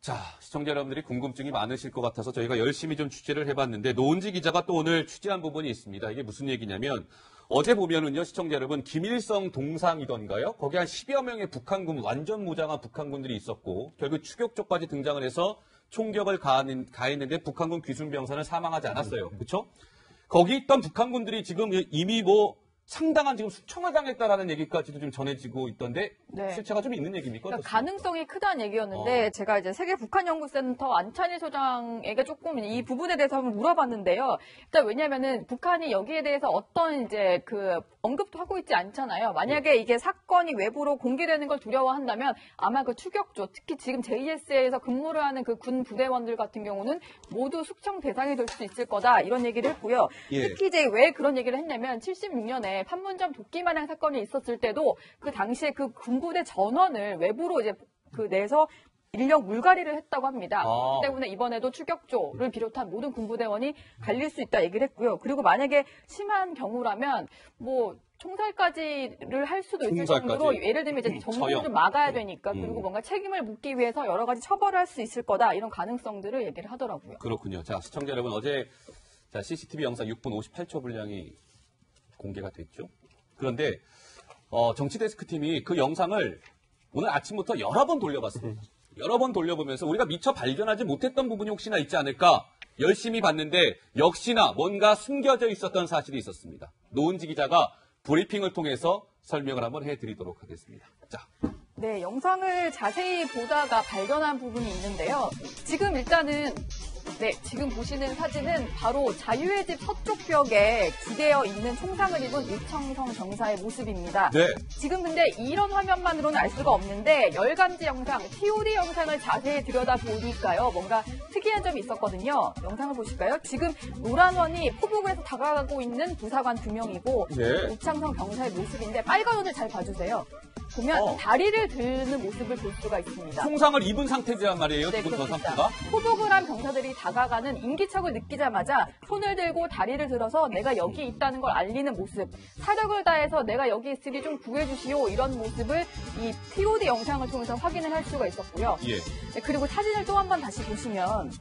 자, 시청자 여러분들이 궁금증이 많으실 것 같아서 저희가 열심히 좀 취재를 해봤는데 노은지 기자가 또 오늘 취재한 부분이 있습니다. 이게 무슨 얘기냐면 어제 보면은요, 시청자 여러분, 김일성 동상이던가요? 거기 한 10여 명의 북한군, 완전 무장한 북한군들이 있었고 결국 추격조까지 등장을 해서 총격을 가했는데 북한군 귀순병사는 사망하지 않았어요. 그렇죠? 거기 있던 북한군들이 지금 이미 상당한 지금 수청을 당했다라는 얘기까지도 좀 전해지고 있던데 네. 실체가 좀 있는 얘기입니까? 그러니까 가능성이 크다는 얘기였는데 제가 이제 세계 북한연구센터 안찬일 소장에게 조금 이 부분에 대해서 한번 물어봤는데요. 일단 왜냐면은 북한이 여기에 대해서 어떤 이제 언급도 하고 있지 않잖아요. 만약에 이게 사건이 외부로 공개되는 걸 두려워한다면 아마 추격조, 특히 지금 JSA에서 근무를 하는 군 부대원들 같은 경우는 모두 숙청 대상이 될 수 있을 거다 이런 얘기를 했고요. 예. 특히 이제 왜 그런 얘기를 했냐면 76년에 판문점 도끼마냥 사건이 있었을 때도 그 당시에 군부대 전원을 외부로 이제 내서 인력 물갈이를 했다고 합니다. 그렇기 때문에 이번에도 추격조를 비롯한 모든 군부대원이 갈릴 수 있다 얘기를 했고요. 그리고 만약에 심한 경우라면 총살까지를 할 수도 있을 정도로 예를 들면 이제 전공을 막아야 되니까 그리고 뭔가 책임을 묻기 위해서 여러 가지 처벌을 할 수 있을 거다 이런 가능성들을 얘기를 하더라고요. 그렇군요. 자, 시청자 여러분 어제 CCTV 영상 6분 58초 분량이 공개가 됐죠. 그런데 정치데스크 팀이 그 영상을 오늘 아침부터 여러 번 돌려봤습니다. 여러 번 돌려보면서 우리가 미처 발견하지 못했던 부분이 혹시나 있지 않을까 열심히 봤는데 역시나 뭔가 숨겨져 있었던 사실이 있었습니다. 노은지 기자가 브리핑을 통해서 설명을 한번 해드리도록 하겠습니다. 자. 네, 영상을 자세히 보다가 발견한 부분이 있는데요. 지금 일단은 지금 보시는 사진은 바로 자유의 집 서쪽 벽에 기대어 있는 총상을 입은 우청성 병사의 모습입니다. 네. 지금 근데 이런 화면만으로는 알 수가 없는데 열감지 영상, TOD 영상을 자세히 들여다보니까요. 뭔가 특이한 점이 있었거든요. 영상을 보실까요? 지금 노란원이 포복을 해서 다가가고 있는 부사관 2명이고 네. 우청성 병사의 모습인데 빨간 옷을 잘 봐주세요. 보면 다리를 드는 모습을 볼 수가 있습니다. 총상을 입은 상태란 말이에요. 네, 지금 저 그렇습니다. 상태가. 포복을 한 병사들이 다가가는 인기척을 느끼자마자 손을 들고 다리를 들어서 내가 여기 있다는 걸 알리는 모습, 사력을 다해서 내가 여기 있으니 좀 구해주시오 이런 모습을 이 TOD 영상을 통해서 확인을 할 수가 있었고요. 예. 네, 그리고 사진을 또 한 번 다시 보시면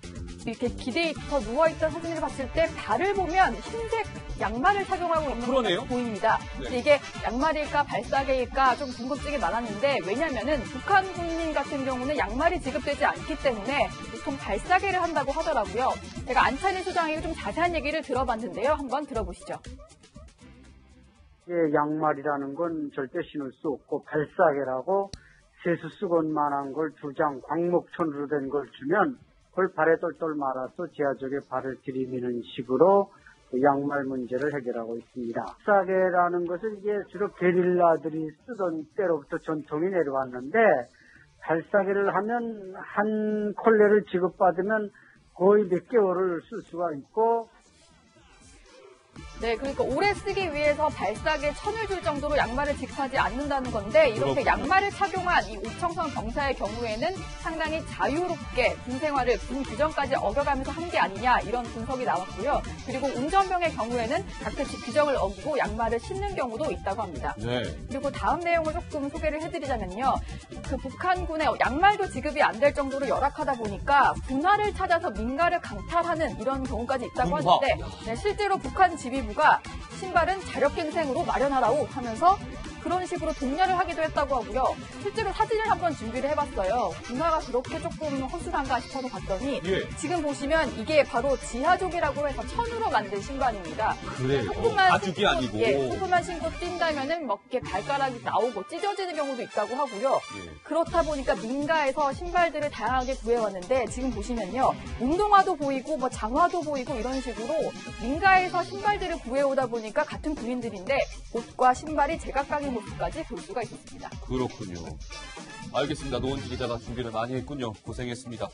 이렇게 기대서 누워있던 사진을 봤을 때 발을 보면 흰색 양말을 착용하고 있는 것으로 보입니다. 네. 이게 양말일까 발사계일까 좀 궁금증이 많았는데 왜냐면은 북한 군인 같은 경우는 양말이 지급되지 않기 때문에 보통 발사계를 한다고 하더라고요. 제가 안찬일 소장에게 좀 자세한 얘기를 들어봤는데요. 한번 들어보시죠. 양말이라는 건 절대 신을 수 없고 발사계라고 세수수건만한 걸 2장 광목천으로 된 걸 주면 그걸 발에 똘똘 말아서 지하적에 발을 들이미는 식으로 양말 문제를 해결하고 있습니다. 발사계라는 것은 이게 주로 게릴라들이 쓰던 때로부터 전통이 내려왔는데 발사계를 하면 한 콜레를 지급받으면 거의 몇 개월을 쓸 수가 있고 네, 그러니까 오래 쓰기 위해서 발사계 천을 줄 정도로 양말을 직사하지 않는다는 건데 이렇게 양말을 착용한 이 우청성 병사의 경우에는 상당히 자유롭게 군 생활을 군 규정까지 어겨가면서 한 게 아니냐 이런 분석이 나왔고요. 그리고 운전병의 경우에는 가끔씩 규정을 어기고 양말을 신는 경우도 있다고 합니다. 네. 그리고 다음 내용을 조금 소개를 해드리자면요. 북한군의 양말도 지급이 안 될 정도로 열악하다 보니까 군화를 찾아서 민가를 강탈하는 이런 경우까지 있다고 하는데 실제로 북한 지휘부가 신발은 자력갱생으로 마련하라고 하면서 그런 식으로 독려를 하기도 했다고 하고요. 실제로 사진을 한번 준비를 해봤어요. 군화가 그렇게 조금 허술한가 싶어서 봤더니 지금 보시면 이게 바로 지하족이라고 해서 천으로 만든 신발입니다. 그래요? 가죽이 아니고. 소금만 신고 뛴다면은 막 이렇게 발가락이 나오고 찢어지는 경우도 있다고 하고요. 그렇다 보니까 민가에서 신발들을 다양하게 구해왔는데 지금 보시면요. 운동화도 보이고 장화도 보이고 이런 식으로 민가에서 신발들을 구해오다 보니까 같은 군인들인데 옷과 신발이 제각각의 모습까지 볼 수가 있었습니다. 그렇군요. 알겠습니다. 노은지 기자가 준비를 많이 했군요. 고생했습니다.